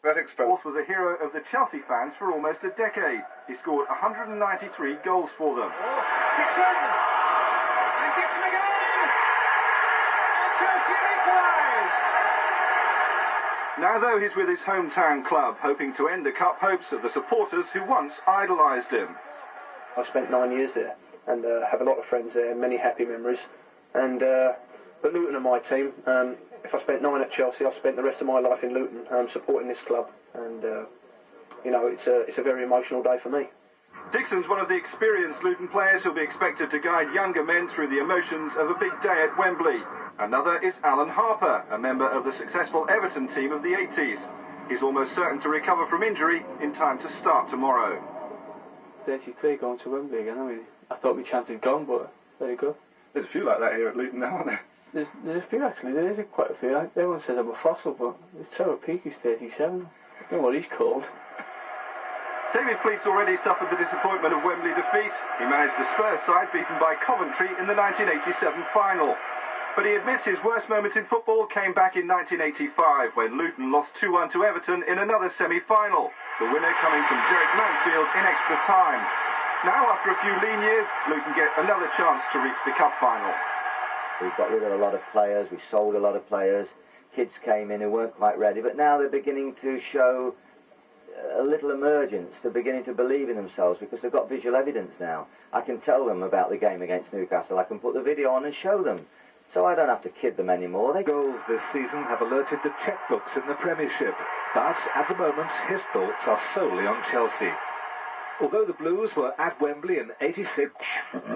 Fourth was a hero of the Chelsea fans for almost a decade. He scored 193 goals for them. Dixon! And Dixon again! And Chelsea equalise! Now, though, he's with his hometown club, hoping to end the cup hopes of the supporters who once idolised him. I spent 9 years there and have a lot of friends there, many happy memories. And but Luton are my team. If I spent 9 at Chelsea, I've spent the rest of my life in Luton supporting this club. And, you know, it's a very emotional day for me. Dixon's one of the experienced Luton players who'll be expected to guide younger men through the emotions of a big day at Wembley. Another is Alan Harper, a member of the successful Everton team of the 80s. He's almost certain to recover from injury in time to start tomorrow. 33 going to Wembley again, I mean, I thought my chance had gone, but very good. There's a few like that here at Luton now, aren't there? There's a few actually, there is quite a few. Everyone says I'm a fossil, but it's David Preece who's 37. I don't know what he's called. David Pleat's already suffered the disappointment of Wembley defeat. He managed the Spurs side beaten by Coventry in the 1987 final. But he admits his worst moment in football came back in 1985 when Luton lost 2-1 to Everton in another semi-final, the winner coming from Derek Mansfield in extra time. Now, after a few lean years, Luton get another chance to reach the cup final. We've got rid of a lot of players, we sold a lot of players, kids came in who weren't quite ready, but now they're beginning to show a little emergence. They're beginning to believe in themselves because they've got visual evidence now. I can tell them about the game against Newcastle, I can put the video on and show them. So I don't have to kid them anymore. Goals this season have alerted the checkbooks in the Premiership, but at the moment his thoughts are solely on Chelsea. Although the Blues were at Wembley in '86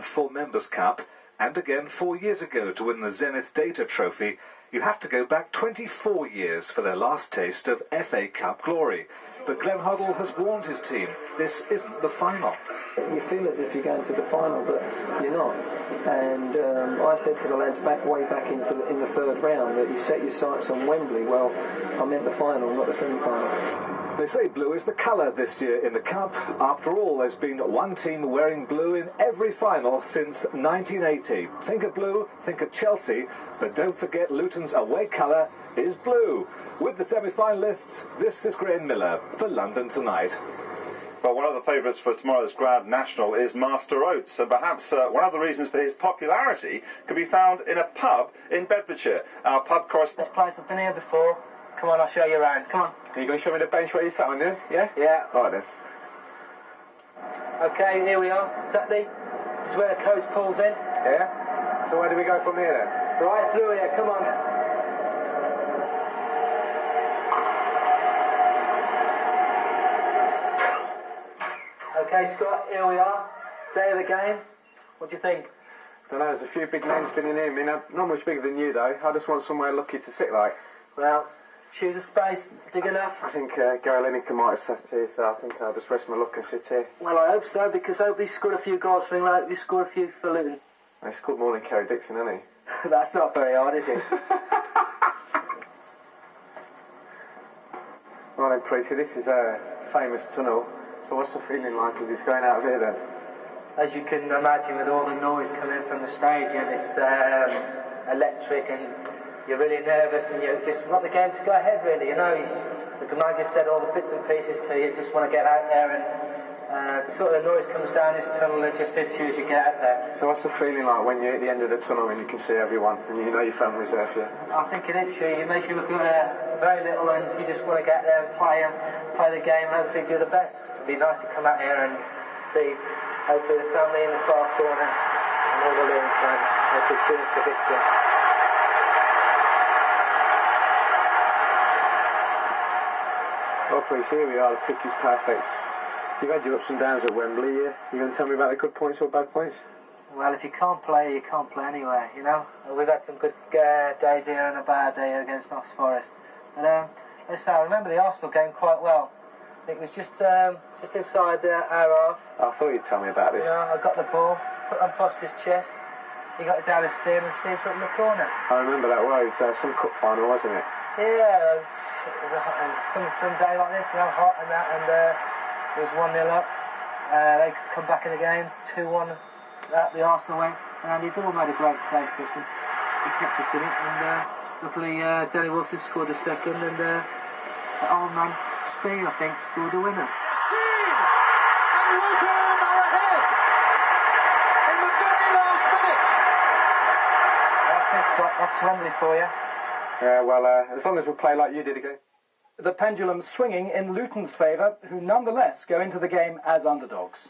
for Members' Cup, and again 4 years ago to win the Zenith Data Trophy, you have to go back 24 years for their last taste of FA Cup glory. But Glenn Hoddle has warned his team, this isn't the final. You feel as if you're going to the final, but you're not. And I said to the lads way back in the third round that you set your sights on Wembley. Well, I meant the final, not the semi-final. They say blue is the colour this year in the Cup. After all, there's been one team wearing blue in every final since 1980. Think of blue, think of Chelsea, but don't forget Luton's away colour is blue. With the semi-finalists, this is Graham Miller for London Tonight. Well, one of the favourites for tomorrow's Grand National is Master Oates, and perhaps one of the reasons for his popularity can be found in a pub in Bedfordshire. Our pub correspondent... This place, I've been here before. Come on, I'll show you around. Come on. Are you going to show me the bench where you sat on there? Yeah? Yeah. All right then. Okay, here we are. Saturday. This is where the coach pulls in. Yeah? So where do we go from here then? Right through here, come on. Okay, Scott, here we are. Day of the game. What do you think? I don't know, there's a few big names been in here. I mean, not much bigger than you though. I just want somewhere lucky to sit like. Well, choose a space big enough. I think Gary Lineker might have sat here, so I think I'll just rest my luck and sit here. Well, I hope so, because I hope he scored a few goals for England. He scored a few for Luton. He scored more than Kerry Dixon, hasn't he? That's not very hard, is it? Right then, Preece, this is a famous tunnel. So what's the feeling like as it's going out of here then? As you can imagine, with all the noise coming from the stadium, it's electric, and you're really nervous, and you just want the game to go ahead, really. You know, the manager said all the bits and pieces to you, just want to get out there, and sort of the noise comes down this tunnel, and just hits you as you get out there. So what's the feeling like when you're at the end of the tunnel and you can see everyone, and you know your family's there for you? I think it hits you. It makes you look very little, and you just want to get there and play the game, and hopefully do the best. It'd be nice to come out here and see, hopefully, the family in the far corner and all the Luton fans, hopefully cheers to victory. Well, Preece, here we are, the pitch is perfect. You've had your ups and downs at Wembley, yeah? You going to tell me about the good points or bad points? Well, if you can't play, you can't play anywhere, you know? We've had some good days here and a bad day against Notts Forest. But let's say, I remember the Arsenal game quite well. I think it was just inside our half. I thought you'd tell me about this. You know, I got the ball, put it on Foster's chest, he got it down the steam, and Steve put it in the corner. I remember that well. It was some cup final, wasn't it? Yeah, it was some day like this, you know, hot and that, and it was 1-0 up. They come back in the game, 2-1 up the Arsenal way, and Andy Double made a great save for us, and he kept us in it, and luckily Danny Wilson scored a second, and the old man Steele, I think, scored the winner. Steele! And Luton are ahead in the very last minute. That's it, Scott. That's Wembley for you. Yeah, well, as long as we play like you did again. The pendulum swinging in Luton's favour, who nonetheless go into the game as underdogs.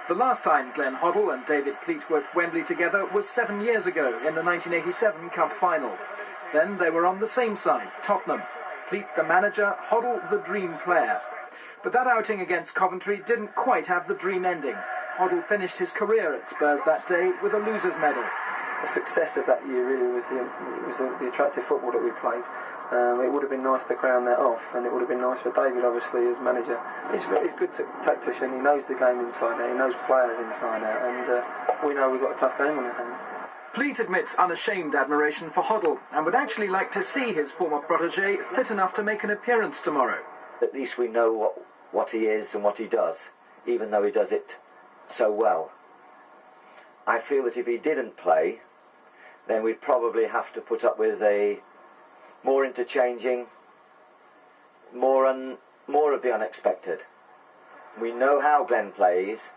The last time Glenn Hoddle and David Pleat were at Wembley together was 7 years ago in the 1987 Cup Final. Then they were on the same side, Tottenham. Pleat the manager, Hoddle the dream player. But that outing against Coventry didn't quite have the dream ending. Hoddle finished his career at Spurs that day with a loser's medal. The success of that year really was the attractive football that we played. It would have been nice to crown that off, and it would have been nice for David, obviously, as manager. He's a good tactician. He knows the game inside out. He knows players inside out, and we know we've got a tough game on our hands. Pleat admits unashamed admiration for Hoddle and would actually like to see his former protégé fit enough to make an appearance tomorrow. At least we know what he is and what he does, even though he does it so well. I feel that if he didn't play, then we'd probably have to put up with a more interchanging, more of the unexpected. We know how Glenn plays,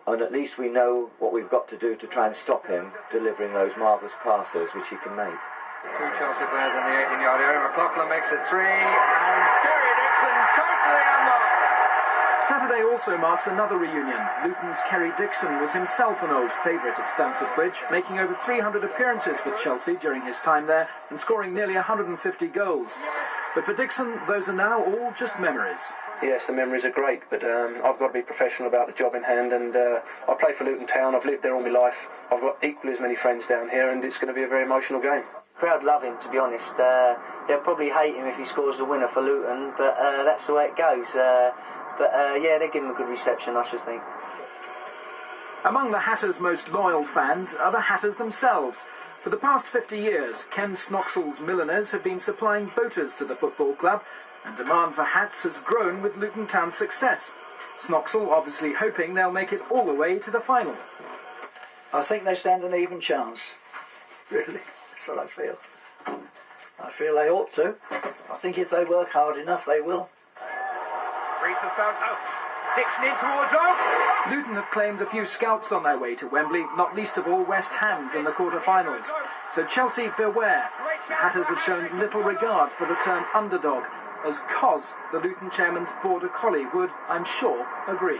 and at least we know what we've got to do to try and stop him delivering those marvellous passes which he can make. Two Chelsea players in the 18-yard area. McLaughlin makes it 3, and Kerry Dixon totally unmarked. Saturday also marks another reunion. Luton's Kerry Dixon was himself an old favourite at Stamford Bridge, making over 300 appearances for Chelsea during his time there and scoring nearly 150 goals. But for Dixon, those are now all just memories. Yes, the memories are great, but I've got to be professional about the job in hand, and I play for Luton Town. I've lived there all my life. I've got equally as many friends down here, and it's going to be a very emotional game. Crowd love him, to be honest. They'll probably hate him if he scores the winner for Luton, but that's the way it goes. Yeah, they give him a good reception, I should think. Among the Hatters' most loyal fans are the Hatters themselves. For the past 50 years, Ken Snoxells milliners have been supplying boaters to the football club, and demand for hats has grown with Luton Town's success. Snoxell obviously hoping they'll make it all the way to the final. I think they stand an even chance. Really, that's what I feel. I feel they ought to. I think if they work hard enough, they will. Preece has found Oates. Dixon in towards Oates. Luton have claimed a few scalps on their way to Wembley, not least of all West Ham's in the quarter-finals. So Chelsea, beware. The Hatters have shown little regard for the term underdog, as Cos, the Luton chairman's border collie, would, I'm sure, agree.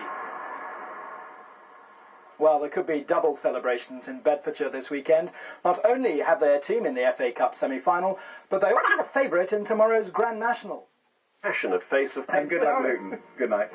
Well, there could be double celebrations in Bedfordshire this weekend. Not only have they a team in the FA Cup Semi Final, but they also have a favourite in tomorrow's Grand National. Passionate face of... And good luck, Luton. Good night.